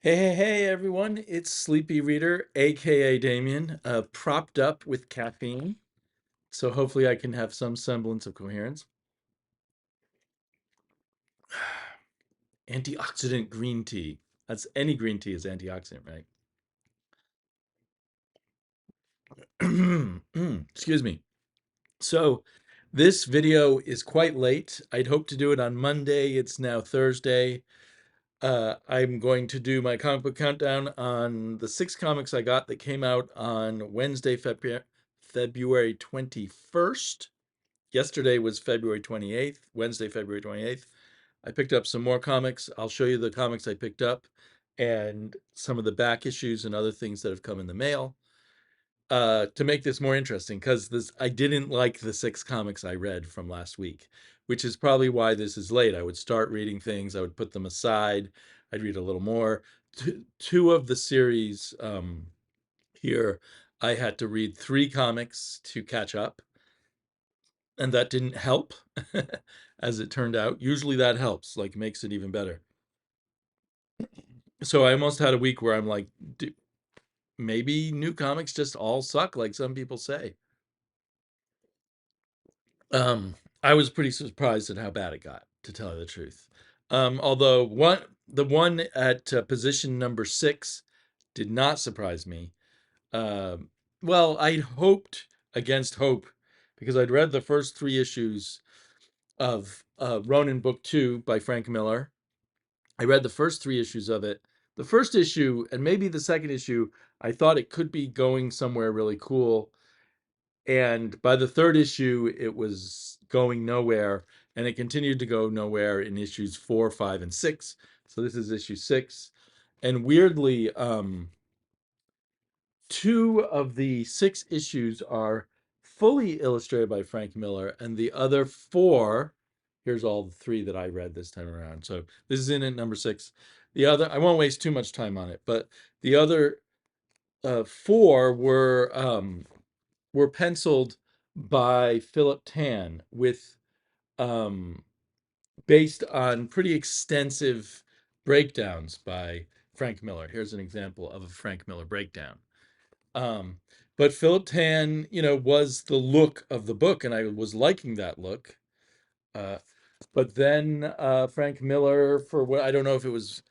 Hey, everyone. It's Sleepy Reader, aka Damien, propped up with caffeine. So hopefully I can have some semblance of coherence. Antioxidant green tea. That's any green tea is antioxidant, right? Excuse me. So this video is quite late. I'd hoped to do it on Monday. It's now Thursday. I'm going to do my comic book countdown on the 6 comics I got that came out on Wednesday, February 21st. Yesterday was February 28th, Wednesday, February 28th. I picked up some more comics. I'll show you the comics I picked up and some of the back issues and other things that have come in the mail to make this more interesting because this I didn't like the 6 comics I read from last week, which is probably why this is late. I would start reading things, I would put them aside, I'd read a little more. Two of the series here, I had to read 3 comics to catch up, and that didn't help, as it turned out. Usually that helps, like makes it even better. So I almost had a week where I'm like, maybe new comics just all suck, like some people say. Um, I was pretty surprised at how bad it got, to tell you the truth. Although the one at position number 6 did not surprise me. Um, well, I hoped against hope because I'd read the first 3 issues of Ronin Book 2 by Frank Miller. I read the first 3 issues of it. The first issue and maybe the second issue, I thought it could be going somewhere really cool. And by the third issue, it was going nowhere, and it continued to go nowhere in issues 4, 5, and 6. So this is issue 6. And weirdly, 2 of the 6 issues are fully illustrated by Frank Miller, and the other 4, here's all the 3 that I read this time around. So this is in at number 6. The other, I won't waste too much time on it, but the other 4 were penciled by Philip Tan with um, based on pretty extensive breakdowns by Frank Miller. Here's an example of a Frank Miller breakdown. Um, but Philip Tan, was the look of the book, and I was liking that look. Uh, but then Frank Miller, for what I don't know if it was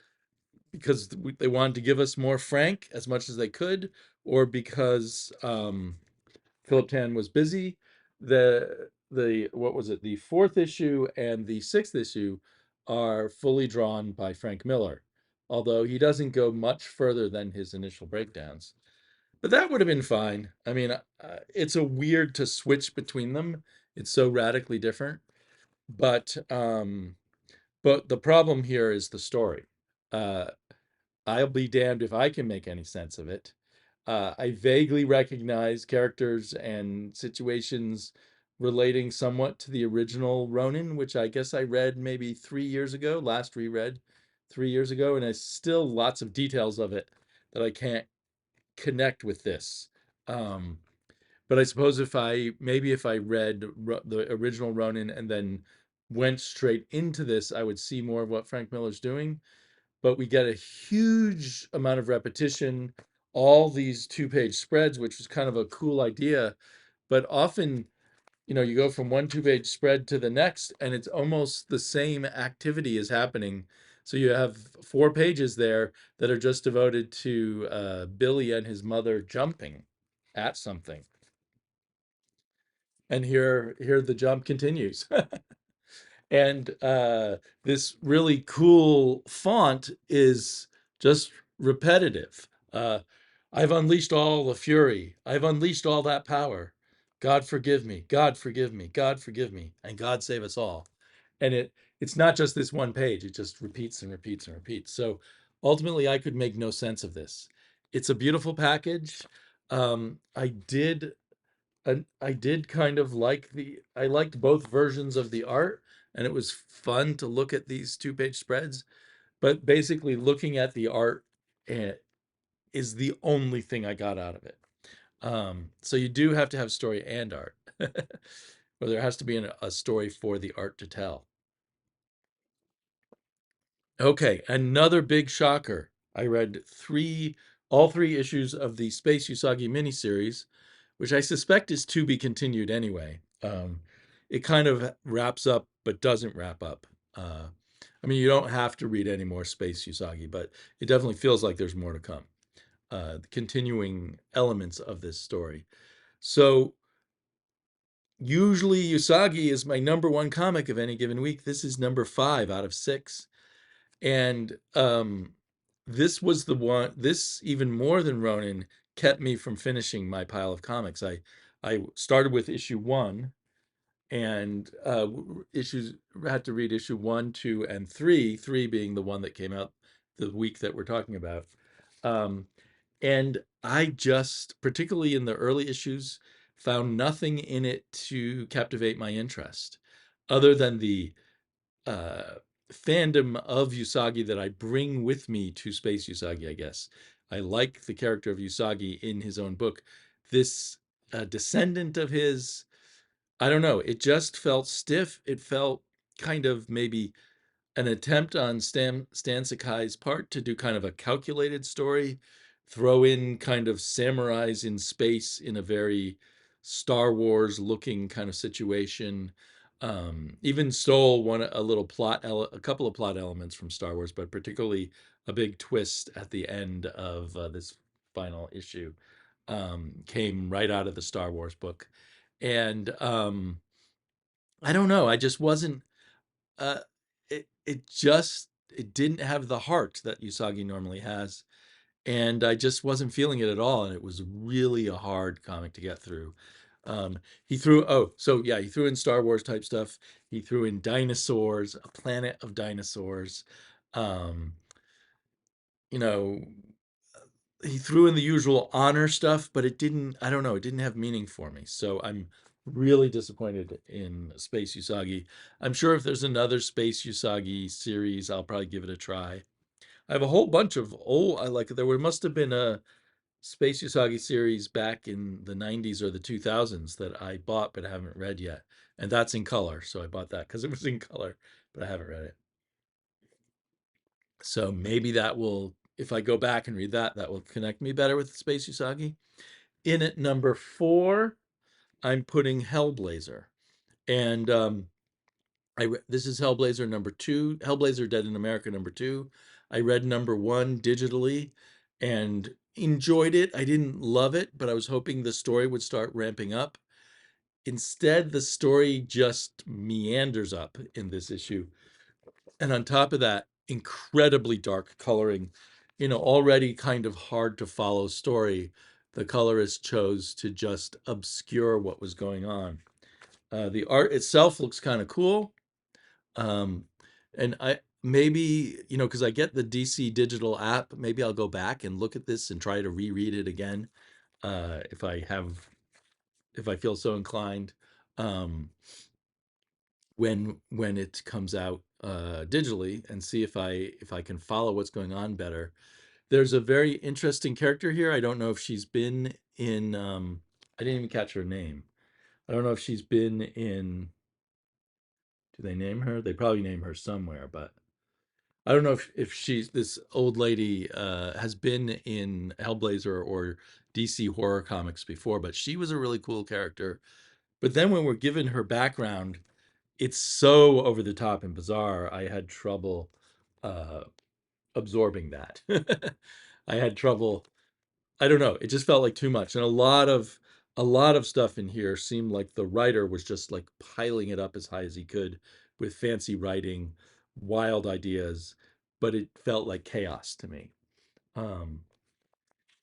because they wanted to give us more Frank as much as they could, or because Philip Tan was busy. The what was it? The 4th issue and the 6th issue are fully drawn by Frank Miller, although he doesn't go much further than his initial breakdowns. But that would have been fine. I mean, it's a weird to switch between them. It's so radically different. But but the problem here is the story. Uh, I'll be damned if I can make any sense of it. I vaguely recognize characters and situations relating somewhat to the original Ronin, which I guess I read maybe 3 years ago, last reread 3 years ago, and I still lots of details of it that I can't connect with this. Um, but I suppose if I read the original Ronin and then went straight into this, I would see more of what Frank Miller's doing. But we get a huge amount of repetition, all these 2-page spreads, which was kind of a cool idea. But often, you go from one 2-page spread to the next, and it's almost the same activity is happening. So you have 4 pages there that are just devoted to Billy and his mother jumping at something. And here the jump continues. And this really cool font is just repetitive. I've unleashed all the fury. I've unleashed all that power. God forgive me. God forgive me. God forgive me. And God save us all. And it's not just this one page. It just repeats and repeats and repeats. So ultimately, I could make no sense of this. It's a beautiful package. I did kind of I liked both versions of the art, and it was fun to look at these 2-page spreads. But basically, looking at the art eh, is the only thing I got out of it. So you do have to have story and art, or there has to be a story for the art to tell. Okay, another big shocker. I read all three issues of the Space Usagi miniseries, which I suspect is to be continued anyway. It kind of wraps up, but doesn't wrap up. Uh, I mean, you don't have to read any more Space Usagi, but it definitely feels like there's more to come. The continuing elements of this story. So usually Usagi is my number one comic of any given week. This is number 5 out of 6. And this was the one, this even more than Ronin kept me from finishing my pile of comics. I started with issue 1 and issues had to read issue 1, 2, and 3, 3 being the one that came out the week that we're talking about. Um, and I just, particularly in the early issues, found nothing in it to captivate my interest other than the uh, fandom of Usagi that I bring with me to Space Usagi, I guess. I like the character of Usagi in his own book. This descendant of his, I don't know, it just felt stiff. It felt kind of maybe an attempt on Stan Sakai's part to do kind of a calculated story, throw in kind of samurais in space in a very Star Wars looking kind of situation. Even stole a couple of plot elements from Star Wars, but particularly a big twist at the end of this final issue came right out of the Star Wars book, and I don't know, I just wasn't uh, it didn't have the heart that Usagi normally has, and I just wasn't feeling it at all, and it was really a hard comic to get through. He threw he threw in Star Wars type stuff. He threw in dinosaurs, a planet of dinosaurs. Um, you know, he threw in the usual honor stuff, but it didn't, I don't know, it didn't have meaning for me. So I'm really disappointed in Space Usagi. I'm sure if there's another Space Usagi series, I'll probably give it a try. I have a whole bunch of I like there must have been a Space Usagi series back in the 90s or the 2000s that I bought but haven't read yet. And that's in color. So I bought that because it was in color, but I haven't read it. So maybe that will, if I go back and read that, that will connect me better with Space Usagi. In at number 4, I'm putting Hellblazer. And this is Hellblazer number 2, Hellblazer Dead in America number 2. I read number 1 digitally and enjoyed it. I didn't love it, but I was hoping the story would start ramping up. Instead, the story just meanders up in this issue. And on top of that, incredibly dark coloring, already kind of hard to follow story. The colorist chose to just obscure what was going on. The art itself looks kind of cool. Um, and I maybe, because I get the DC digital app, maybe I'll go back and look at this and try to reread it again if I feel so inclined. Um, when it comes out digitally and see if I can follow what's going on better. There's a very interesting character here. I don't know if she's been in I didn't even catch her name. I don't know if she's been in, do they name her? They probably name her somewhere, but I don't know if she's, this old lady has been in Hellblazer or DC horror comics before, but she was a really cool character. But then when we're given her background, it's so over the top and bizarre. I had trouble uh, absorbing that. I had trouble. I don't know. It just felt like too much, and a lot of stuff in here seemed like the writer was just like piling it up as high as he could with fancy writing, wild ideas, but it felt like chaos to me. Um,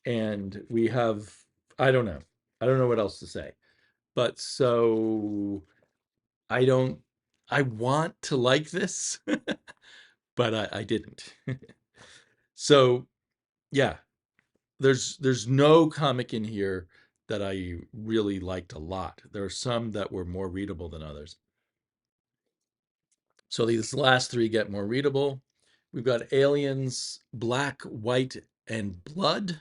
and we have, I don't know, I don't know what else to say. But so I don't, I want to like this, but I didn't. So yeah, there's no comic in here that I really liked a lot. There are some that were more readable than others. So these last 3 get more readable. We've got Aliens, Black, White, and Blood.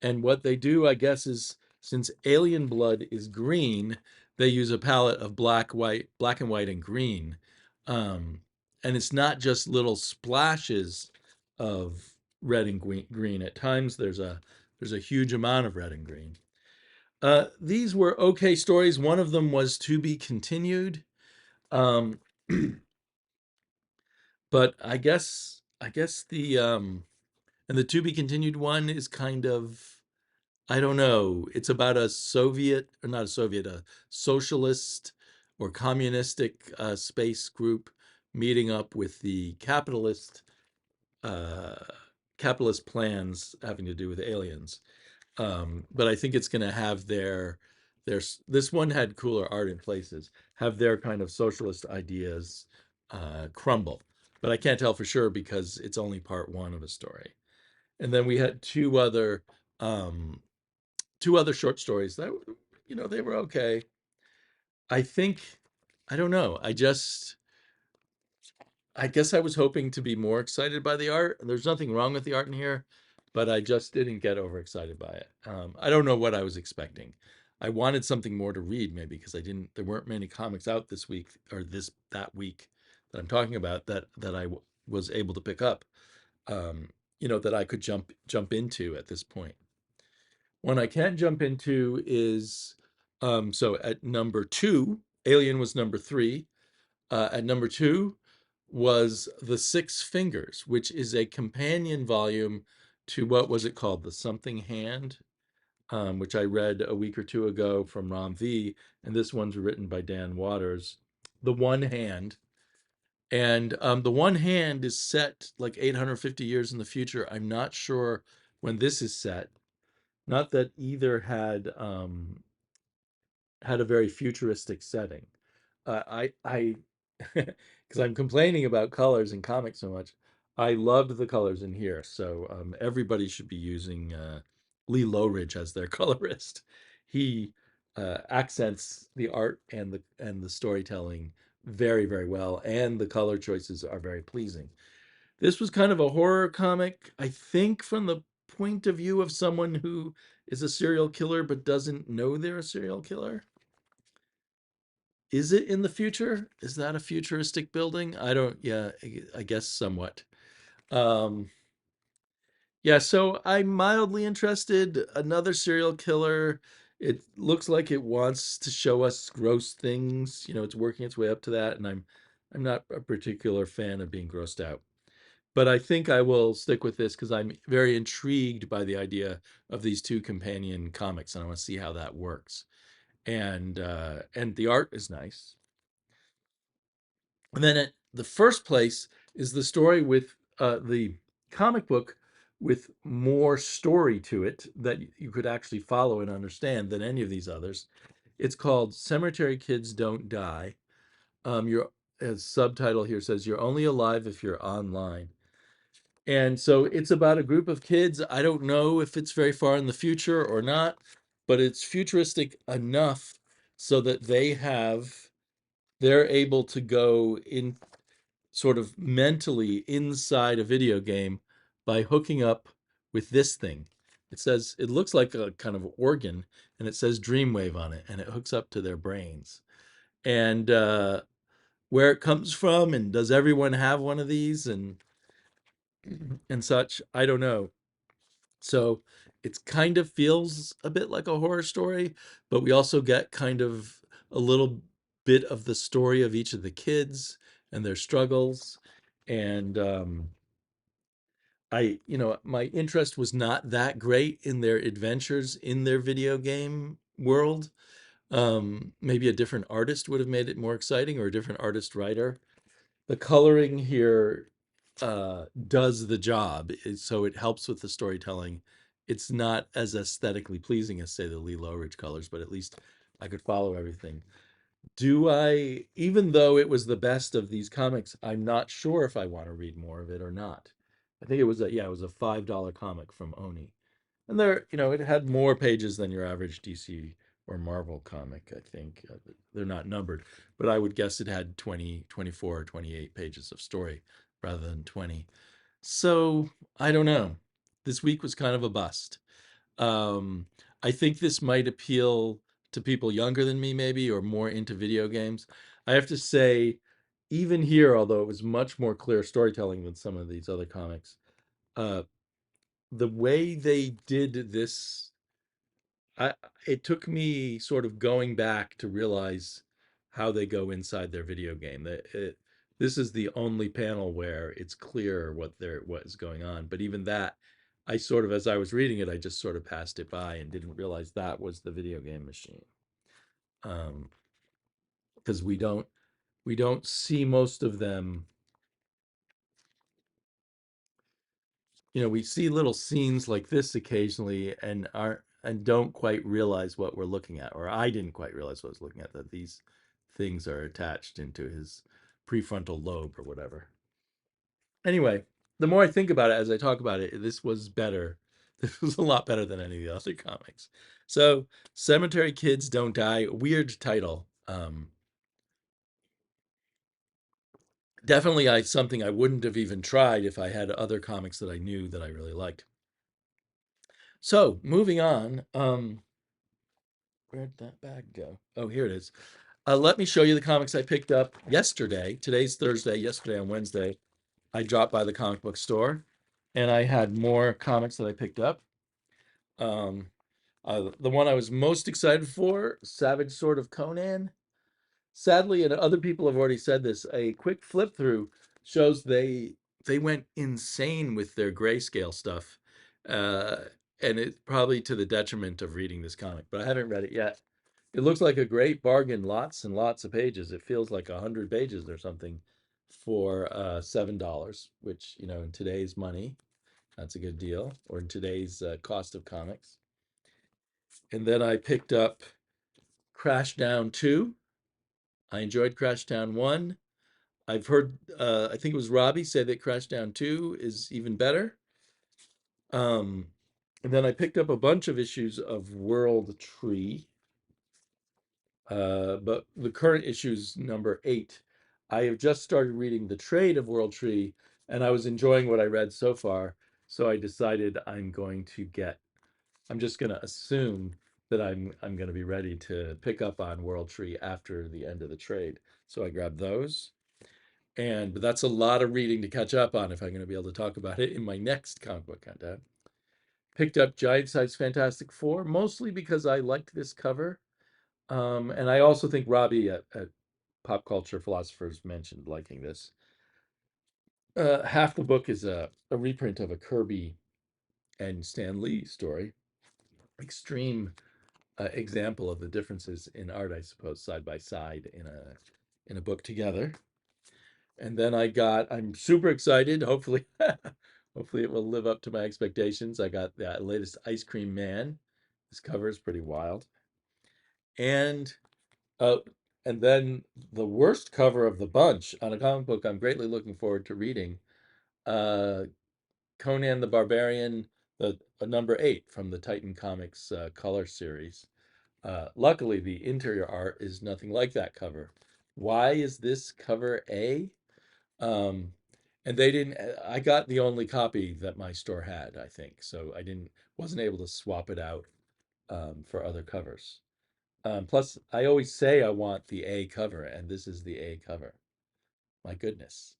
And what they do, I guess, is since alien blood is green, they use a palette of black and white, and green. And it's not just little splashes of red and green. At times, there's a huge amount of red and green. These were okay stories. One of them was to be continued, um, but I guess the to be continued one is kind of, I don't know. It's about a Soviet, or not a Soviet, a socialist or communistic space group meeting up with the uh, capitalist plans having to do with aliens. But I think it's going to have their this one had cooler art in places, have their kind of socialist ideas crumble. But I can't tell for sure because it's only part one of a story. And then we had um, two other short stories that, they were okay. I think, I don't know. I guess I was hoping to be more excited by the art. There's nothing wrong with the art in here, but I just didn't get overexcited by it. I don't know what I was expecting. I wanted something more to read, maybe because I didn't. There weren't many comics out this week or that week that I'm talking about that was able to pick up. Um, that I could jump into at this point. One I can't jump into is so at number two, Alien was number three. At number two was The Six Fingers, which is a companion volume to what was it called? The Something Hand, which I read a week or two ago from Rom V. And this one's written by Dan Waters. The One Hand. And the One Hand is set like 850 years in the future. I'm not sure when this is set. Not that either had a very futuristic setting. I because I'm complaining about colors in comics so much. I loved the colors in here, so everybody should be using Lee Lowridge as their colorist. He accents the art and the storytelling very, very well, and the color choices are very pleasing. This was kind of a horror comic, I think, from the point of view of someone who is a serial killer but doesn't know they're a serial killer. Is it in the future? Is that a futuristic building? I don't, yeah, I guess somewhat. Um, yeah, so I'm mildly interested. Another serial killer. It looks like it wants to show us gross things. It's working its way up to that, and I'm not a particular fan of being grossed out. But I think I will stick with this because I'm very intrigued by the idea of these two companion comics, and I want to see how that works. And the art is nice. And then at the first place is the story with the comic book with more story to it that you could actually follow and understand than any of these others. It's called Cemetery Kids Don't Die. Your as subtitle here says, "You're only alive if you're online." And so it's about a group of kids. I don't know if it's very far in the future or not, but it's futuristic enough so that they're able to go in sort of mentally inside a video game by hooking up with this thing. It looks like a kind of organ, and it says Dreamwave on it, and it hooks up to their brains. And where it comes from, and does everyone have one of these, and such, I don't know. So it kind of feels a bit like a horror story, but we also get kind of a little bit of the story of each of the kids and their struggles. And my interest was not that great in their adventures in their video game world. Maybe a different artist would have made it more exciting, or a different artist writer. The coloring here does the job, so it helps with the storytelling. It's not as aesthetically pleasing as, say, the Lee Lowridge colors, but at least I could follow everything. Even though it was the best of these comics, I'm not sure if I want to read more of it or not. I think it was a $5 comic from Oni. And it had more pages than your average DC or Marvel comic, I think. They're not numbered, but I would guess it had 20, 24, or 28 pages of story rather than 20. So I don't know. This week was kind of a bust. Um, I think this might appeal to people younger than me, maybe, or more into video games. I have to say, even here, although it was much more clear storytelling than some of these other comics, uh, the way they did this, I it took me sort of going back to realize how they go inside their video game. This is the only panel where it's clear what is going on. But even that, I sort of, as I was reading it, I just sort of passed it by and didn't realize that was the video game machine. Because we don't see most of them. We see little scenes like this occasionally and don't quite realize what we're looking at, or I didn't quite realize what I was looking at, that these things are attached into his prefrontal lobe or whatever. Anyway, the more I think about it as I talk about it, this was better. This was a lot better than any of the other comics. So, Cemetery Kids Don't Die, weird title. Definitely something I wouldn't have even tried if I had other comics that I knew that I really liked. So, moving on. Where'd that bag go? Oh, here it is. Let me show you the comics I picked up yesterday. Today's Thursday. Yesterday on Wednesday, I dropped by the comic book store, and I had more comics that I picked up. Um, the one I was most excited for, Savage Sword of Conan. Sadly, and other people have already said this, a quick flip through shows they went insane with their grayscale stuff, uh, and it's probably to the detriment of reading this comic. But I haven't read it yet. It looks like a great bargain, lots and lots of pages. It feels like 100 pages or something for $7, which in today's money, that's a good deal, or in today's cost of comics. And then I picked up Crashdown 2. I enjoyed Crashdown 1. I've heard, I think it was Robbie say that Crashdown 2 is even better. Um, and then I picked up a bunch of issues of World Tree. But the current issue's number 8. I have just started reading the trade of World Tree, and I was enjoying what I read so far. So I decided I'm just going to assume that I'm going to be ready to pick up on World Tree after the end of the trade. So I grabbed those. But that's a lot of reading to catch up on if I'm going to be able to talk about it in my next comic book countdown. Picked up Giant Size Fantastic Four, mostly because I liked this cover. And I also think Robbie at Pop Culture Philosophers mentioned liking this. Half the book is a reprint of a Kirby and Stan Lee story. Extreme example of the differences in art, I suppose, side by side in a book together. And then I'm super excited. Hopefully, hopefully it will live up to my expectations. I got the latest Ice Cream Man. This cover is pretty wild. And uh, and then the worst cover of the bunch on a comic book I'm greatly looking forward to reading, uh, Conan the Barbarian, the number 8 from the Titan Comics color series. Luckily, the interior art is nothing like that cover. Why is this cover A? Um, and they didn't. I got the only copy that my store had, I think, so I wasn't able to swap it out for other covers. Plus, I always say I want the A cover, and this is the A cover. My goodness,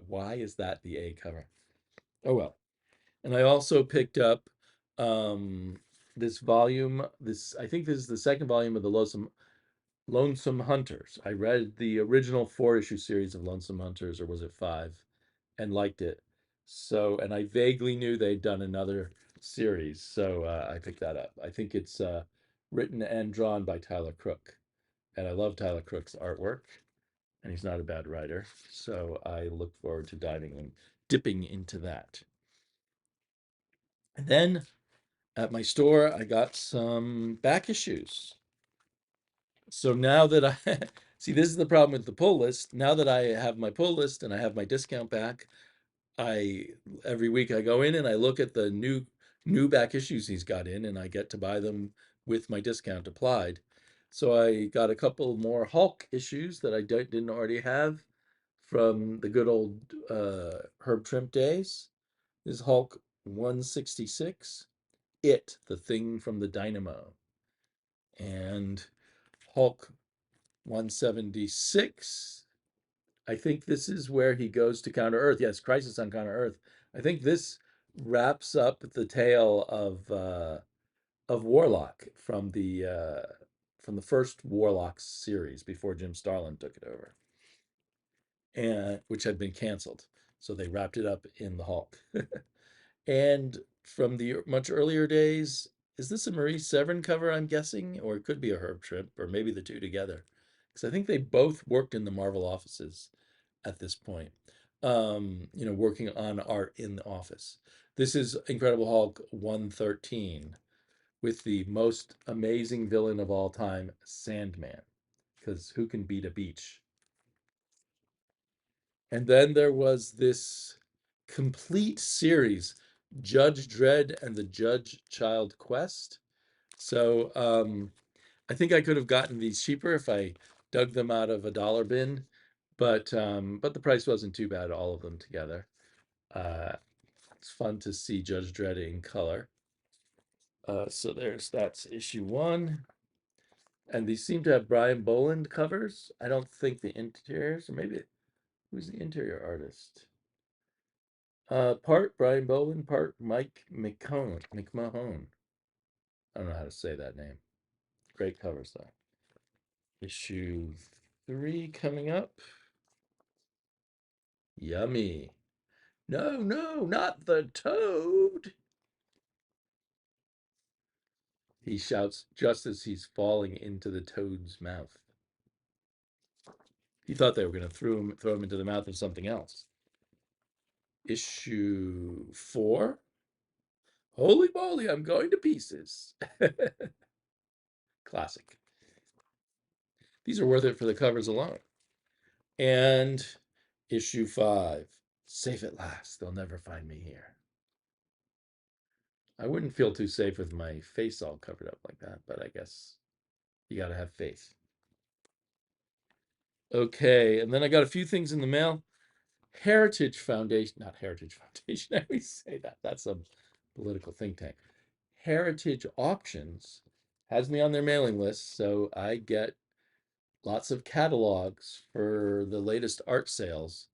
why is that the A cover? Oh well. And I also picked up um, this volume. I think this is the second volume of the Lonesome Hunters. I read the original 4-issue series of Lonesome Hunters, or was it 5, and liked it. So, and I vaguely knew they'd done another series, so I picked that up. I think it's written and drawn by Tyler Crook, and I love Tyler Crook's artwork, and he's not a bad writer. So I look forward to dipping into that. And then at my store, I got some back issues. So now that I see, this is the problem with the pull list. Now that I have my pull list and I have my discount back, I every week I go in and I look at the new back issues he's got in, and I get to buy them with my discount applied. So I got a couple more Hulk issues that I didn't already have from the good old Herb Trimp days. This is Hulk 166, the thing from the dynamo, and Hulk 176. I think this is where he goes to Counter Earth. Yes, Crisis on Counter Earth. I think this wraps up the tale of Warlock from the first Warlock series before Jim Starlin took it over, and which had been canceled. So they wrapped it up in the Hulk. And from the much earlier days, is this a Marie Severin cover, I'm guessing? Or it could be a Herb Trimpe, or maybe the two together. Because I think they both worked in the Marvel offices at this point, working on art in the office. This is Incredible Hulk 113 with the most amazing villain of all time, Sandman. Because who can beat a beach? And then there was this complete series, Judge Dredd and the Judge Child Quest. So I think I could have gotten these cheaper if I dug them out of a dollar bin, but the price wasn't too bad, all of them together. Uh, it's fun to see Judge Dredd in color. So that's issue one. And these seem to have Brian Boland covers. I don't think the interiors, or maybe who's the interior artist? Part Brian Boland, part Mike McMahon. I don't know how to say that name. Great covers though. Issue 3 coming up. Yummy. No, no, not the toad. He shouts just as he's falling into the toad's mouth. He thought they were going to throw him into the mouth of something else. Issue 4. Holy moly, I'm going to pieces. Classic. These are worth it for the covers alone. And issue 5. Safe at last. They'll never find me here. I wouldn't feel too safe with my face all covered up like that, but I guess you got to have faith. Okay, and then I got a few things in the mail. Heritage Foundation, not Heritage Foundation, I always say that. That's a political think tank. Heritage Auctions has me on their mailing list, so I get lots of catalogs for the latest art sales,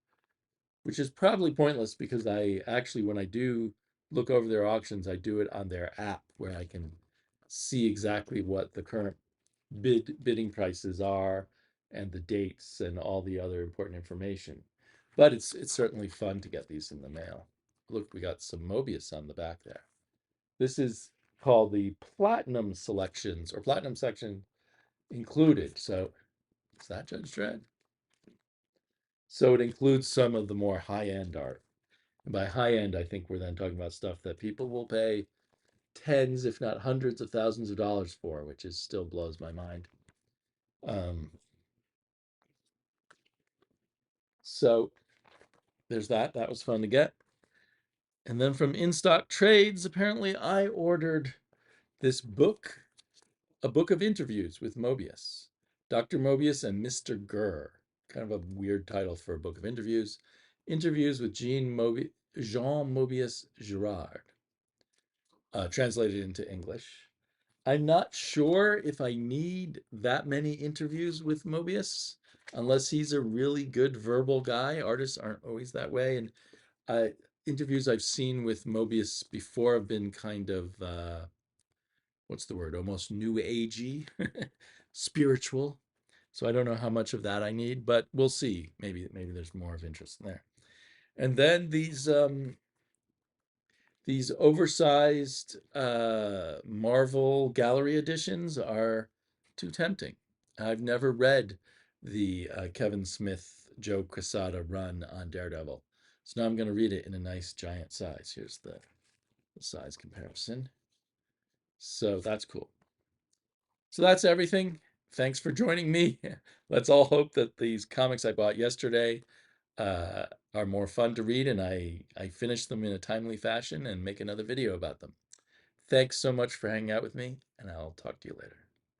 which is probably pointless because I actually, when I do look over their auctions, I do it on their app where I can see exactly what the current bidding prices are and the dates and all the other important information. But it's certainly fun to get these in the mail. Look, we got some Mobius on the back there. This is called the Platinum Selections or Platinum Section Included. So is that Judge Dredd? So it includes some of the more high-end art. And by high-end, I think we're then talking about stuff that people will pay tens, if not hundreds of thousands of dollars for, which is still blows my mind. Um, so there's that. That was fun to get. And then from In Stock Trades, apparently I ordered this book, a book of interviews with Mobius, Dr. Mobius and Mr. Gurr. Kind of a weird title for a book of interviews. Interviews with Jean Mobius Girard, translated into English. I'm not sure if I need that many interviews with Mobius, unless he's a really good verbal guy. Artists aren't always that way. And interviews I've seen with Mobius before have been kind of, what's the word, almost new agey, spiritual. So I don't know how much of that I need, but we'll see. Maybe there's more of interest there. And then these oversized Marvel gallery editions are too tempting. I've never read the Kevin Smith, Joe Quesada run on Daredevil. So now I'm going to read it in a nice giant size. Here's the size comparison. So that's cool. So that's everything. Thanks for joining me. Let's all hope that these comics I bought yesterday are more fun to read and I finish them in a timely fashion and make another video about them. Thanks so much for hanging out with me, and I'll talk to you later.